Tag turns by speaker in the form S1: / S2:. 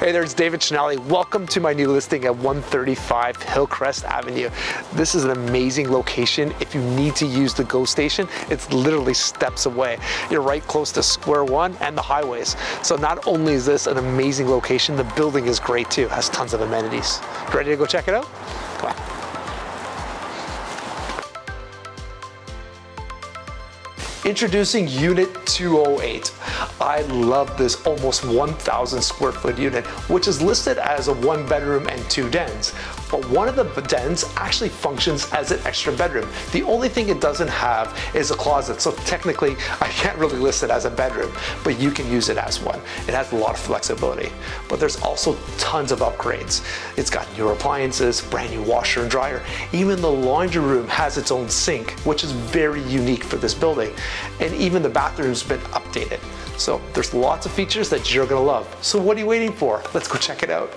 S1: Hey there, it's David Chinelli. Welcome to my new listing at 135 Hillcrest Avenue. This is an amazing location. If you need to use the GO station, it's literally steps away. You're right close to Square One and the highways. So not only is this an amazing location, the building is great too. Has tons of amenities. Ready to go check it out? Come on. Introducing Unit 208. I love this almost 1,000 square foot unit, which is listed as a 1-bedroom and 2 dens. But one of the dens actually functions as an extra bedroom. The only thing it doesn't have is a closet, so technically I can't really list it as a bedroom, but you can use it as one. It has a lot of flexibility. But there's also tons of upgrades. It's got newer appliances, brand new washer and dryer. Even the laundry room has its own sink, which is very unique for this building. And even the bathroom's been updated. So there's lots of features that you're gonna love. So what are you waiting for? Let's go check it out.